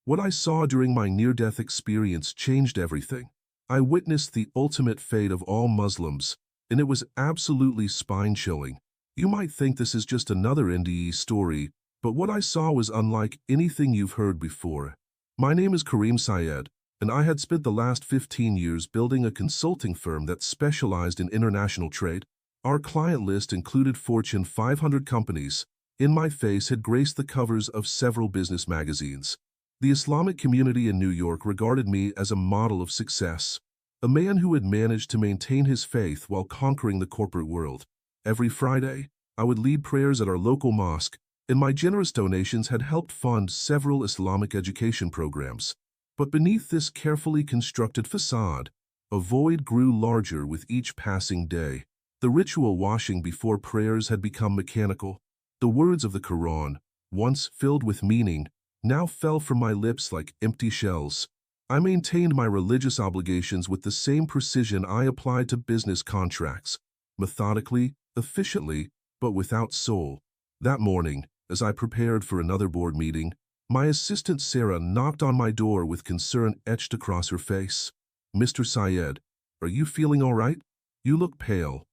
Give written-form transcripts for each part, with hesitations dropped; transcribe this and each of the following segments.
What I saw during my near-death experience changed everything. I witnessed the ultimate fate of all Muslims, and it was absolutely spine-chilling. You might think this is just another NDE story, but what I saw was unlike anything you've heard before. My name is Kareem Syed, and I had spent the last 15 years building a consulting firm that specialized in international trade. Our client list included Fortune 500 companies. In my face had graced the covers of several business magazines. The Islamic community in New York regarded me as a model of success, a man who had managed to maintain his faith while conquering the corporate world. Every Friday, I would lead prayers at our local mosque, and my generous donations had helped fund several Islamic education programs. But beneath this carefully constructed facade, a void grew larger with each passing day. The ritual washing before prayers had become mechanical. The words of the Quran, once filled with meaning, now fell from my lips like empty shells. I maintained my religious obligations with the same precision I applied to business contracts, methodically, efficiently, but without soul. That morning, as I prepared for another board meeting, my assistant Sarah knocked on my door with concern etched across her face. "Mr. Syed, are you feeling all right? You look pale."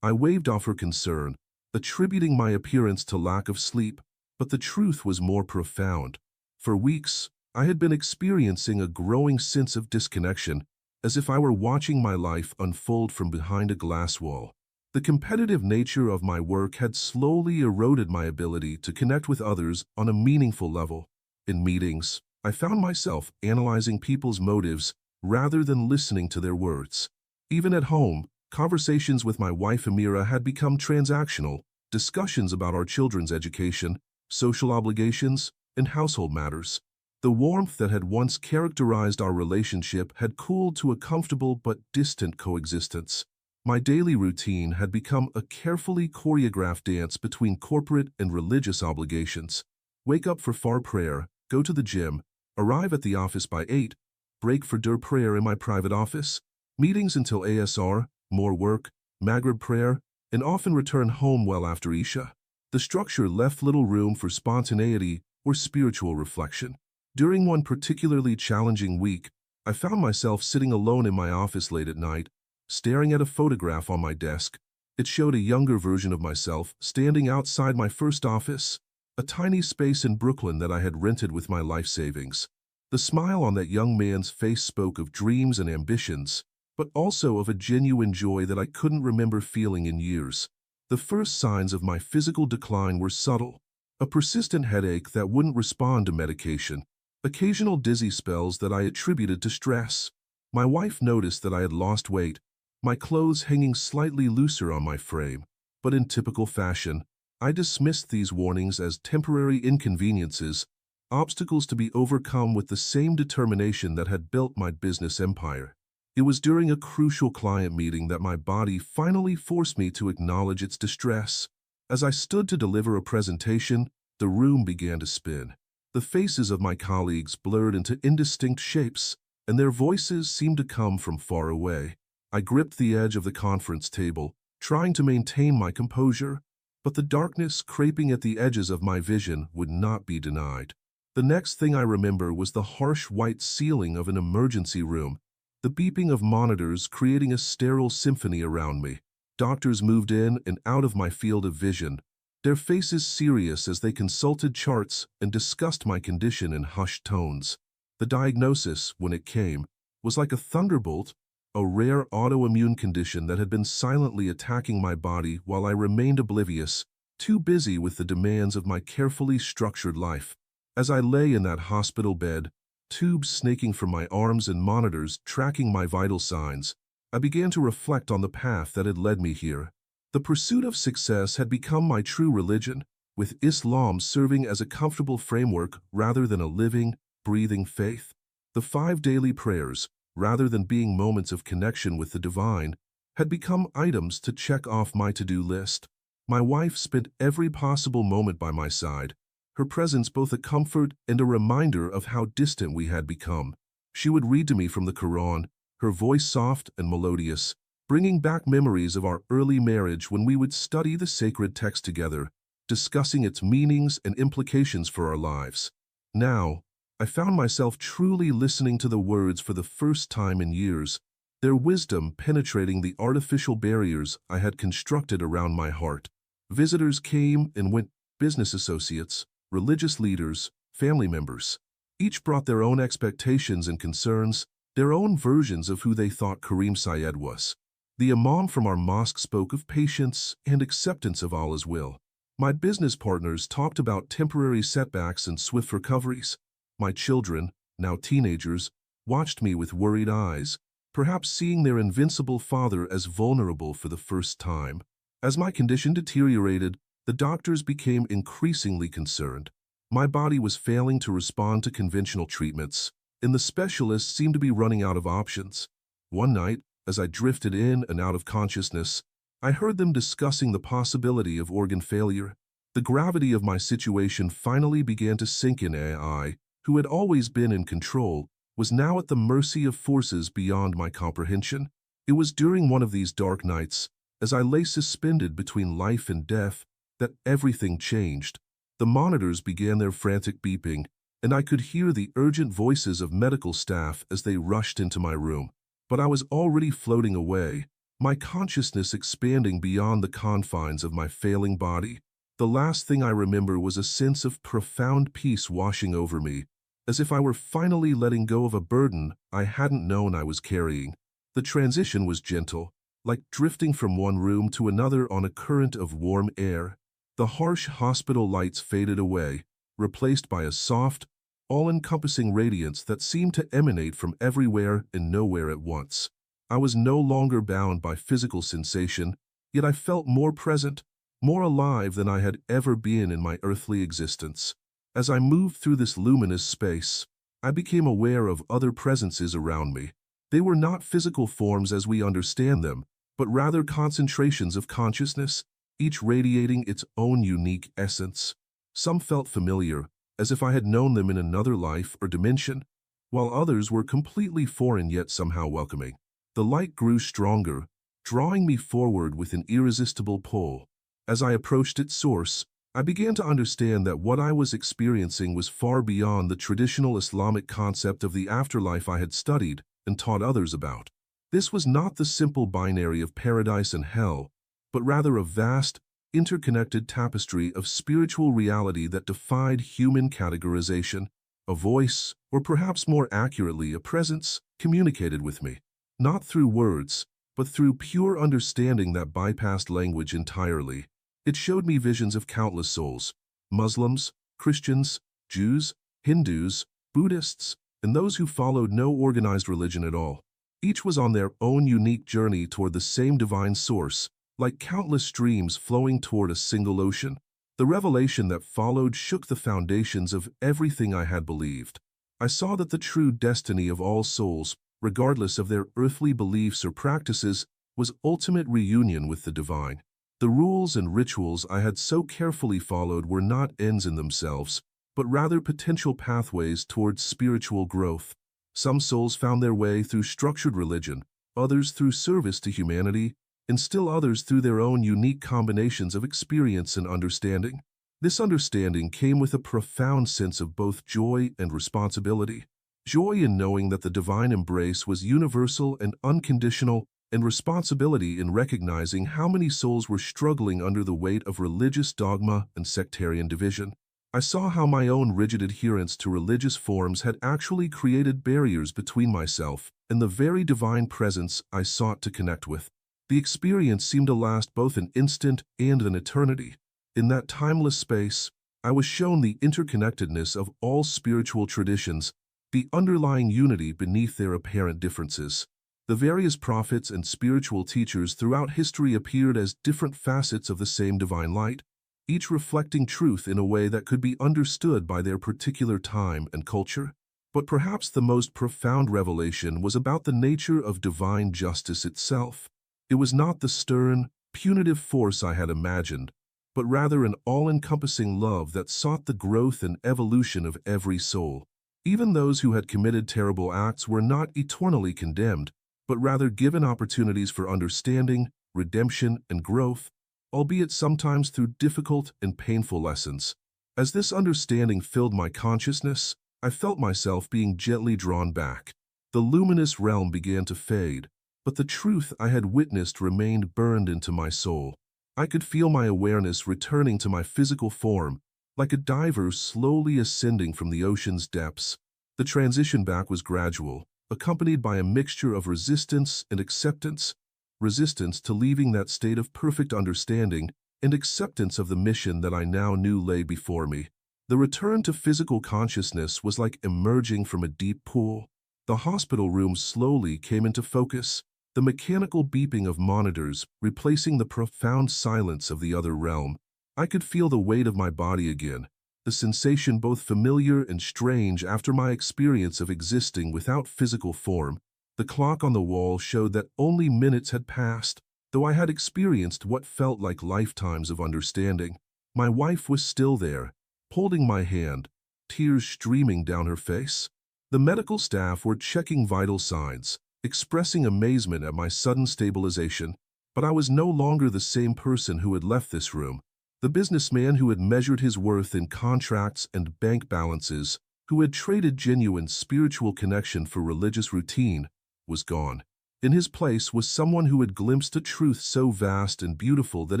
I waved off her concern, attributing my appearance to lack of sleep, but the truth was more profound. For weeks, I had been experiencing a growing sense of disconnection, as if I were watching my life unfold from behind a glass wall. The competitive nature of my work had slowly eroded my ability to connect with others on a meaningful level. In meetings, I found myself analyzing people's motives rather than listening to their words. Even at home, conversations with my wife Amira had become transactional, discussions about our children's education, social obligations, and household matters. The warmth that had once characterized our relationship had cooled to a comfortable but distant coexistence. My daily routine had become a carefully choreographed dance between corporate and religious obligations. Wake up for Far prayer, go to the gym, arrive at the office by 8, break for Dur prayer in my private office, meetings until ASR, more work, Maghrib prayer, and often return home well after Isha. The structure left little room for spontaneity or spiritual reflection. During one particularly challenging week, I found myself sitting alone in my office late at night, staring at a photograph on my desk. It showed a younger version of myself standing outside my first office, a tiny space in Brooklyn that I had rented with my life savings. The smile on that young man's face spoke of dreams and ambitions, but also of a genuine joy that I couldn't remember feeling in years. The first signs of my physical decline were subtle. A persistent headache that wouldn't respond to medication. Occasional dizzy spells that I attributed to stress. My wife noticed that I had lost weight, my clothes hanging slightly looser on my frame. But in typical fashion, I dismissed these warnings as temporary inconveniences, obstacles to be overcome with the same determination that had built my business empire. It was during a crucial client meeting that my body finally forced me to acknowledge its distress. As I stood to deliver a presentation, the room began to spin. The faces of my colleagues blurred into indistinct shapes, and their voices seemed to come from far away. I gripped the edge of the conference table, trying to maintain my composure, but the darkness creeping at the edges of my vision would not be denied. The next thing I remember was the harsh white ceiling of an emergency room, the beeping of monitors creating a sterile symphony around me. Doctors moved in and out of my field of vision, their faces serious as they consulted charts and discussed my condition in hushed tones. The diagnosis, when it came, was like a thunderbolt, a rare autoimmune condition that had been silently attacking my body while I remained oblivious, too busy with the demands of my carefully structured life. As I lay in that hospital bed, tubes snaking from my arms and monitors tracking my vital signs, I began to reflect on the path that had led me here. The pursuit of success had become my true religion, with Islam serving as a comfortable framework rather than a living, breathing faith. The 5 daily prayers, rather than being moments of connection with the divine, had become items to check off my to-do list. My wife spent every possible moment by my side, her presence both a comfort and a reminder of how distant we had become. She would read to me from the Quran, her voice soft and melodious, bringing back memories of our early marriage when we would study the sacred text together, discussing its meanings and implications for our lives. Now, I found myself truly listening to the words for the first time in years, their wisdom penetrating the artificial barriers I had constructed around my heart. Visitors came and went, business associates, religious leaders, family members. Each brought their own expectations and concerns, their own versions of who they thought Kareem Syed was. The imam from our mosque spoke of patience and acceptance of Allah's will. My business partners talked about temporary setbacks and swift recoveries. My children, now teenagers, watched me with worried eyes, perhaps seeing their invincible father as vulnerable for the first time. As my condition deteriorated, the doctors became increasingly concerned. My body was failing to respond to conventional treatments, and the specialists seemed to be running out of options. One night, as I drifted in and out of consciousness, I heard them discussing the possibility of organ failure. The gravity of my situation finally began to sink in. I, who had always been in control, was now at the mercy of forces beyond my comprehension. It was during one of these dark nights, as I lay suspended between life and death, that everything changed. The monitors began their frantic beeping, and I could hear the urgent voices of medical staff as they rushed into my room. But I was already floating away, my consciousness expanding beyond the confines of my failing body. The last thing I remember was a sense of profound peace washing over me, as if I were finally letting go of a burden I hadn't known I was carrying. The transition was gentle, like drifting from one room to another on a current of warm air. The harsh hospital lights faded away, replaced by a soft, all-encompassing radiance that seemed to emanate from everywhere and nowhere at once. I was no longer bound by physical sensation, yet I felt more present, more alive than I had ever been in my earthly existence. As I moved through this luminous space, I became aware of other presences around me. They were not physical forms as we understand them, but rather concentrations of consciousness, each radiating its own unique essence. Some felt familiar, as if I had known them in another life or dimension, while others were completely foreign yet somehow welcoming. The light grew stronger, drawing me forward with an irresistible pull. As I approached its source, I began to understand that what I was experiencing was far beyond the traditional Islamic concept of the afterlife I had studied and taught others about. This was not the simple binary of paradise and hell, but rather a vast, interconnected tapestry of spiritual reality that defied human categorization. A voice, or perhaps more accurately a presence, communicated with me, not through words, but through pure understanding that bypassed language entirely. It showed me visions of countless souls, Muslims, Christians, Jews, Hindus, Buddhists, and those who followed no organized religion at all. Each was on their own unique journey toward the same divine source, like countless streams flowing toward a single ocean. The revelation that followed shook the foundations of everything I had believed. I saw that the true destiny of all souls, regardless of their earthly beliefs or practices, was ultimate reunion with the divine. The rules and rituals I had so carefully followed were not ends in themselves, but rather potential pathways towards spiritual growth. Some souls found their way through structured religion, others through service to humanity, and still others through their own unique combinations of experience and understanding. This understanding came with a profound sense of both joy and responsibility. Joy in knowing that the divine embrace was universal and unconditional, and responsibility in recognizing how many souls were struggling under the weight of religious dogma and sectarian division. I saw how my own rigid adherence to religious forms had actually created barriers between myself and the very divine presence I sought to connect with. The experience seemed to last both an instant and an eternity. In that timeless space, I was shown the interconnectedness of all spiritual traditions, the underlying unity beneath their apparent differences. The various prophets and spiritual teachers throughout history appeared as different facets of the same divine light, each reflecting truth in a way that could be understood by their particular time and culture. But perhaps the most profound revelation was about the nature of divine justice itself. It was not the stern, punitive force I had imagined, but rather an all-encompassing love that sought the growth and evolution of every soul. Even those who had committed terrible acts were not eternally condemned, but rather given opportunities for understanding, redemption, and growth, albeit sometimes through difficult and painful lessons. As this understanding filled my consciousness, I felt myself being gently drawn back. The luminous realm began to fade, but the truth I had witnessed remained burned into my soul. I could feel my awareness returning to my physical form, like a diver slowly ascending from the ocean's depths. The transition back was gradual, accompanied by a mixture of resistance and acceptance. Resistance to leaving that state of perfect understanding, and acceptance of the mission that I now knew lay before me. The return to physical consciousness was like emerging from a deep pool. The hospital room slowly came into focus, the mechanical beeping of monitors replacing the profound silence of the other realm. I could feel the weight of my body again, the sensation both familiar and strange after my experience of existing without physical form. The clock on the wall showed that only minutes had passed, though I had experienced what felt like lifetimes of understanding. My wife was still there, holding my hand, tears streaming down her face. The medical staff were checking vital signs, expressing amazement at my sudden stabilization, but I was no longer the same person who had left this room. The businessman who had measured his worth in contracts and bank balances, who had traded genuine spiritual connection for religious routine, was gone. In his place was someone who had glimpsed a truth so vast and beautiful that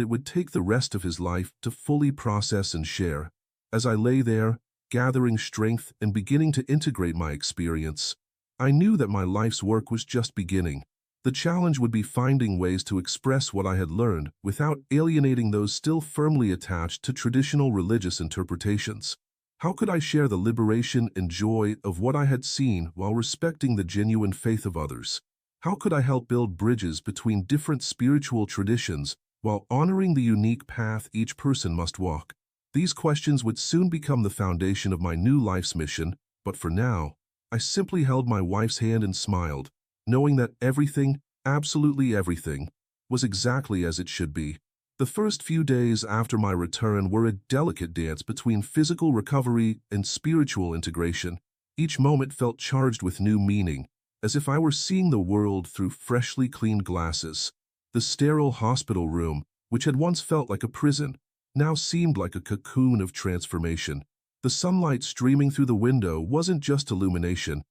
it would take the rest of his life to fully process and share. As I lay there, gathering strength and beginning to integrate my experience, I knew that my life's work was just beginning. The challenge would be finding ways to express what I had learned without alienating those still firmly attached to traditional religious interpretations. How could I share the liberation and joy of what I had seen while respecting the genuine faith of others? How could I help build bridges between different spiritual traditions while honoring the unique path each person must walk? These questions would soon become the foundation of my new life's mission, but for now, I simply held my wife's hand and smiled, knowing that everything, absolutely everything, was exactly as it should be. The first few days after my return were a delicate dance between physical recovery and spiritual integration. Each moment felt charged with new meaning, as if I were seeing the world through freshly cleaned glasses. The sterile hospital room, which had once felt like a prison, now seemed like a cocoon of transformation. The sunlight streaming through the window wasn't just illumination.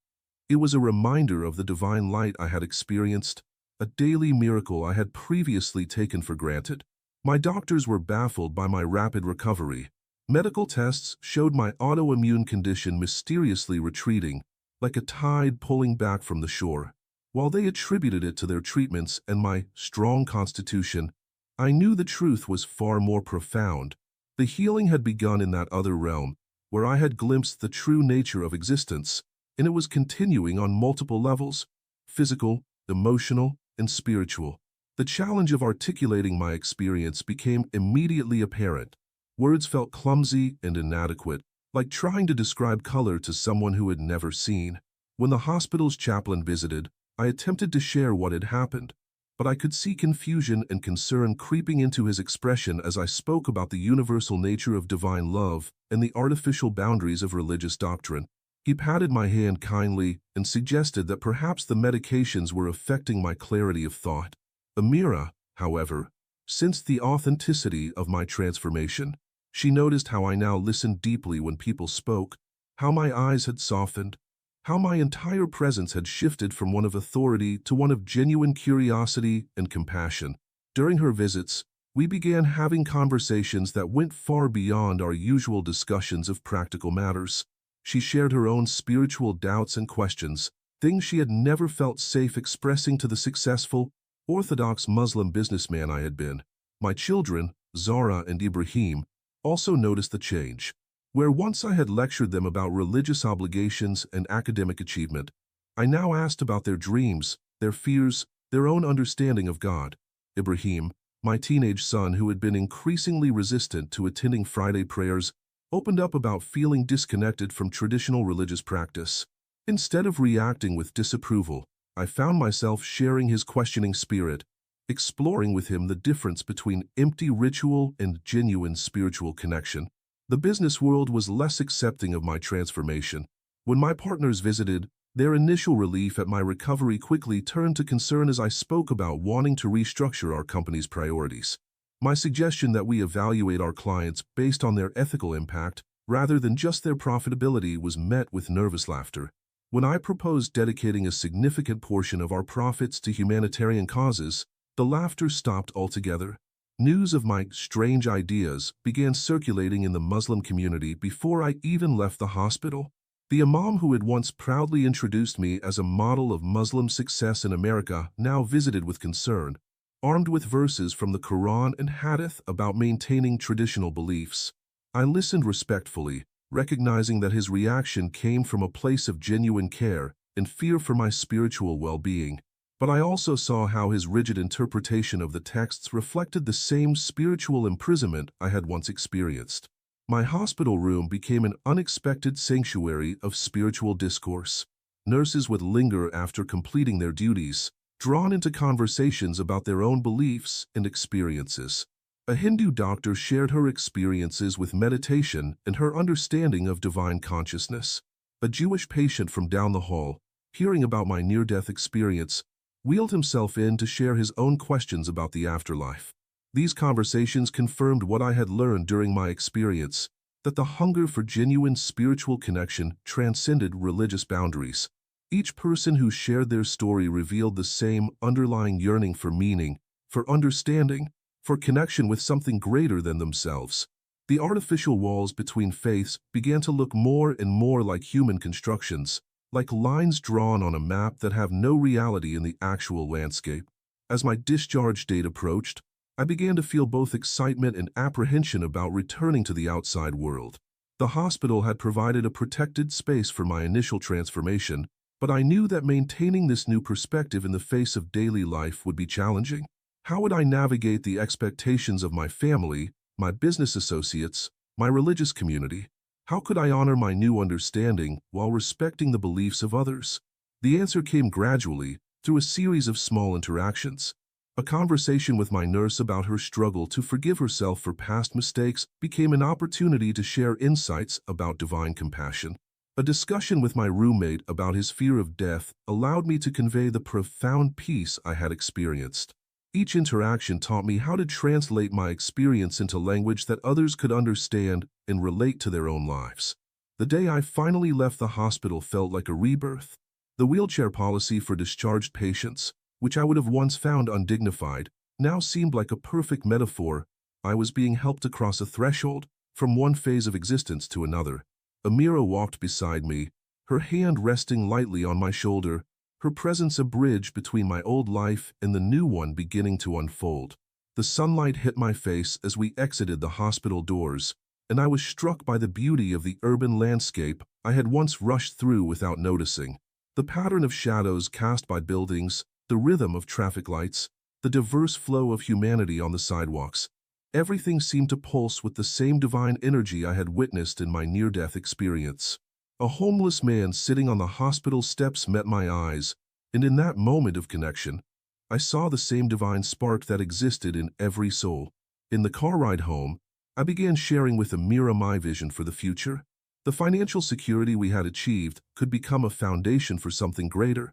It was a reminder of the divine light I had experienced, a daily miracle I had previously taken for granted. My doctors were baffled by my rapid recovery. Medical tests showed my autoimmune condition mysteriously retreating, like a tide pulling back from the shore. While they attributed it to their treatments and my strong constitution, I knew the truth was far more profound. The healing had begun in that other realm, where I had glimpsed the true nature of existence, and it was continuing on multiple levels: physical, emotional, and spiritual. The challenge of articulating my experience became immediately apparent. Words felt clumsy and inadequate, like trying to describe color to someone who had never seen. When the hospital's chaplain visited, I attempted to share what had happened, but I could see confusion and concern creeping into his expression as I spoke about the universal nature of divine love and the artificial boundaries of religious doctrine. He patted my hand kindly and suggested that perhaps the medications were affecting my clarity of thought. Amira, however, sensed the authenticity of my transformation. She noticed how I now listened deeply when people spoke, how my eyes had softened, how my entire presence had shifted from one of authority to one of genuine curiosity and compassion. During her visits, we began having conversations that went far beyond our usual discussions of practical matters. She shared her own spiritual doubts and questions, things she had never felt safe expressing to the successful, Orthodox Muslim businessman I had been. My children, Zara and Ibrahim, also noticed the change. Where once I had lectured them about religious obligations and academic achievement, I now asked about their dreams, their fears, their own understanding of God. Ibrahim, my teenage son who had been increasingly resistant to attending Friday prayers, opened up about feeling disconnected from traditional religious practice. Instead of reacting with disapproval, I found myself sharing his questioning spirit, exploring with him the difference between empty ritual and genuine spiritual connection. The business world was less accepting of my transformation. When my partners visited, their initial relief at my recovery quickly turned to concern as I spoke about wanting to restructure our company's priorities. My suggestion that we evaluate our clients based on their ethical impact rather than just their profitability, was met with nervous laughter. When I proposed dedicating a significant portion of our profits to humanitarian causes, the laughter stopped altogether. News of my strange ideas began circulating in the Muslim community before I even left the hospital. The imam who had once proudly introduced me as a model of Muslim success in America now visited with concern, armed with verses from the Quran and Hadith about maintaining traditional beliefs. I listened respectfully, recognizing that his reaction came from a place of genuine care and fear for my spiritual well-being. But I also saw how his rigid interpretation of the texts reflected the same spiritual imprisonment I had once experienced. My hospital room became an unexpected sanctuary of spiritual discourse. Nurses would linger after completing their duties, drawn into conversations about their own beliefs and experiences. A Hindu doctor shared her experiences with meditation and her understanding of divine consciousness. A Jewish patient from down the hall, hearing about my near-death experience, wheeled himself in to share his own questions about the afterlife. These conversations confirmed what I had learned during my experience, that the hunger for genuine spiritual connection transcended religious boundaries. Each person who shared their story revealed the same underlying yearning for meaning, for understanding, for connection with something greater than themselves. The artificial walls between faiths began to look more and more like human constructions, like lines drawn on a map that have no reality in the actual landscape. As my discharge date approached, I began to feel both excitement and apprehension about returning to the outside world. The hospital had provided a protected space for my initial transformation, but I knew that maintaining this new perspective in the face of daily life would be challenging. How would I navigate the expectations of my family, my business associates, my religious community? How could I honor my new understanding while respecting the beliefs of others? The answer came gradually, through a series of small interactions. A conversation with my nurse about her struggle to forgive herself for past mistakes became an opportunity to share insights about divine compassion. A discussion with my roommate about his fear of death allowed me to convey the profound peace I had experienced. Each interaction taught me how to translate my experience into language that others could understand and relate to their own lives. The day I finally left the hospital felt like a rebirth. The wheelchair policy for discharged patients, which I would have once found undignified, now seemed like a perfect metaphor. I was being helped across a threshold, from one phase of existence to another. Amira walked beside me, her hand resting lightly on my shoulder, her presence a bridge between my old life and the new one beginning to unfold. The sunlight hit my face as we exited the hospital doors, and I was struck by the beauty of the urban landscape I had once rushed through without noticing. The pattern of shadows cast by buildings, the rhythm of traffic lights, the diverse flow of humanity on the sidewalks. Everything seemed to pulse with the same divine energy I had witnessed in my near-death experience. A homeless man sitting on the hospital steps met my eyes, and in that moment of connection, I saw the same divine spark that existed in every soul. In the car ride home, I began sharing with Amira my vision for the future. The financial security we had achieved could become a foundation for something greater.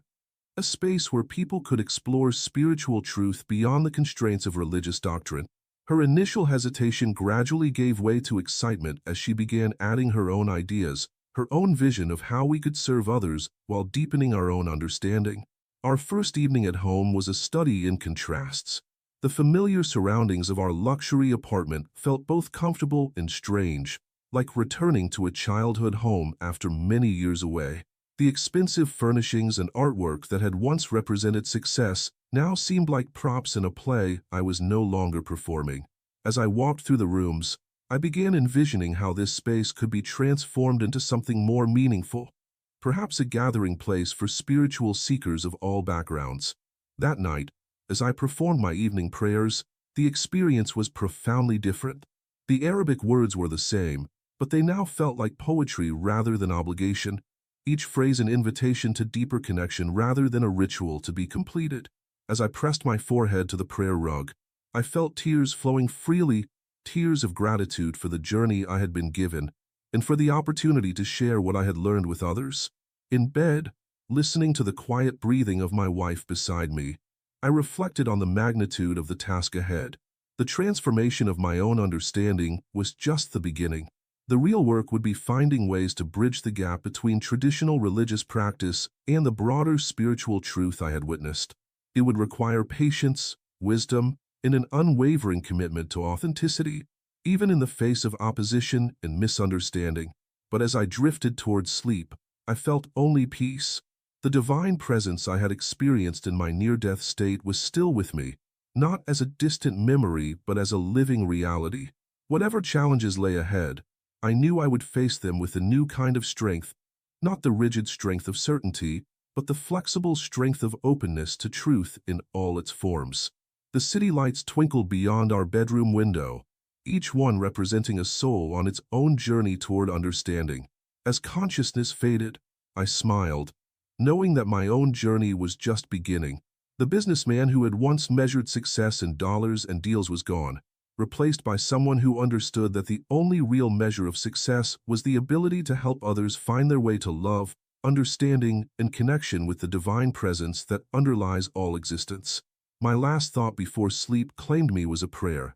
A space where people could explore spiritual truth beyond the constraints of religious doctrine. Her initial hesitation gradually gave way to excitement as she began adding her own ideas, her own vision of how we could serve others while deepening our own understanding. Our first evening at home was a study in contrasts. The familiar surroundings of our luxury apartment felt both comfortable and strange, like returning to a childhood home after many years away. The expensive furnishings and artwork that had once represented success now seemed like props in a play I was no longer performing. As I walked through the rooms, I began envisioning how this space could be transformed into something more meaningful, perhaps a gathering place for spiritual seekers of all backgrounds. That night, as I performed my evening prayers, the experience was profoundly different. The Arabic words were the same, but they now felt like poetry rather than obligation, each phrase an invitation to deeper connection rather than a ritual to be completed. As I pressed my forehead to the prayer rug, I felt tears flowing freely, tears of gratitude for the journey I had been given and for the opportunity to share what I had learned with others. In bed, listening to the quiet breathing of my wife beside me, I reflected on the magnitude of the task ahead. The transformation of my own understanding was just the beginning. The real work would be finding ways to bridge the gap between traditional religious practice and the broader spiritual truth I had witnessed. It would require patience, wisdom, and an unwavering commitment to authenticity, even in the face of opposition and misunderstanding. But as I drifted towards sleep, I felt only peace. The divine presence I had experienced in my near-death state was still with me, not as a distant memory but as a living reality. Whatever challenges lay ahead, I knew I would face them with a new kind of strength, not the rigid strength of certainty, but the flexible strength of openness to truth in all its forms. The city lights twinkled beyond our bedroom window, each one representing a soul on its own journey toward understanding. As consciousness faded, I smiled, knowing that my own journey was just beginning. The businessman who had once measured success in dollars and deals was gone, replaced by someone who understood that the only real measure of success was the ability to help others find their way to love, understanding, and connection with the divine presence that underlies all existence. My last thought before sleep claimed me was a prayer.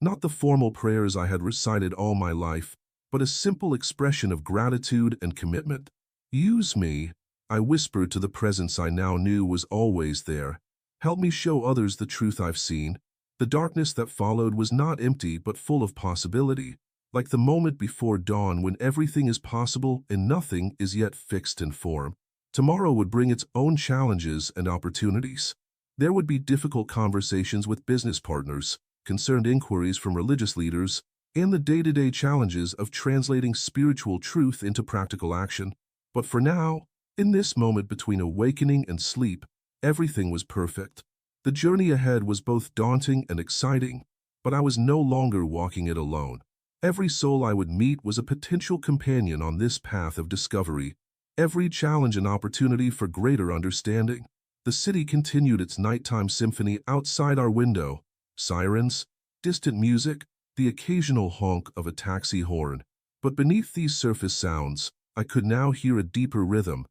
Not the formal prayers I had recited all my life, but a simple expression of gratitude and commitment. Use me, I whispered to the presence I now knew was always there. Help me show others the truth I've seen. The darkness that followed was not empty but full of possibility, like the moment before dawn when everything is possible and nothing is yet fixed in form. Tomorrow would bring its own challenges and opportunities. There would be difficult conversations with business partners, concerned inquiries from religious leaders, and the day-to-day challenges of translating spiritual truth into practical action. But for now, in this moment between awakening and sleep, everything was perfect. The journey ahead was both daunting and exciting, but I was no longer walking it alone. Every soul I would meet was a potential companion on this path of discovery, every challenge an opportunity for greater understanding. The city continued its nighttime symphony outside our window, sirens, distant music, the occasional honk of a taxi horn. But beneath these surface sounds, I could now hear a deeper rhythm,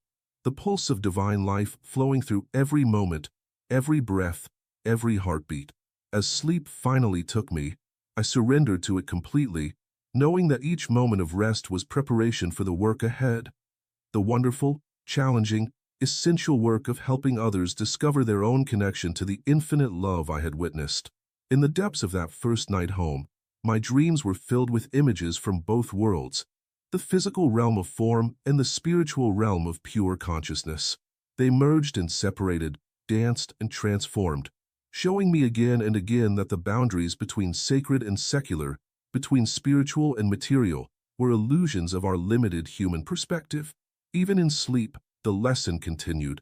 the pulse of divine life flowing through every moment, every breath, every heartbeat. As sleep finally took me, I surrendered to it completely, knowing that each moment of rest was preparation for the work ahead. The wonderful, challenging, essential work of helping others discover their own connection to the infinite love I had witnessed. In the depths of that first night home, my dreams were filled with images from both worlds, the physical realm of form and the spiritual realm of pure consciousness. They merged and separated, danced and transformed, showing me again and again that the boundaries between sacred and secular, between spiritual and material, were illusions of our limited human perspective. Even in sleep, the lesson continued.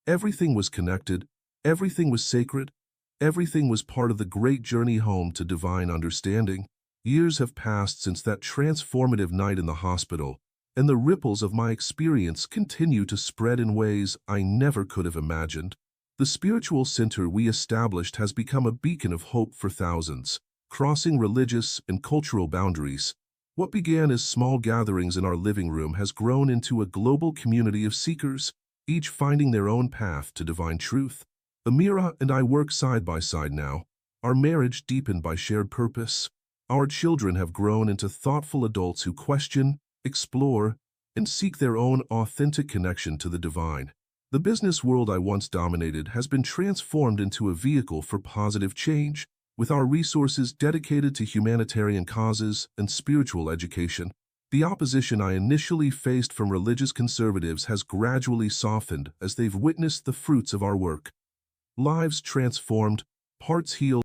Everything was connected, everything was sacred, everything was part of the great journey home to divine understanding. Years have passed since that transformative night in the hospital, and the ripples of my experience continue to spread in ways I never could have imagined. The spiritual center we established has become a beacon of hope for thousands, crossing religious and cultural boundaries. What began as small gatherings in our living room has grown into a global community of seekers, each finding their own path to divine truth. Amira and I work side by side now, our marriage deepened by shared purpose. Our children have grown into thoughtful adults who question, explore, and seek their own authentic connection to the divine. The business world I once dominated has been transformed into a vehicle for positive change, with our resources dedicated to humanitarian causes and spiritual education. The opposition I initially faced from religious conservatives has gradually softened as they've witnessed the fruits of our work. Lives transformed, hearts healed,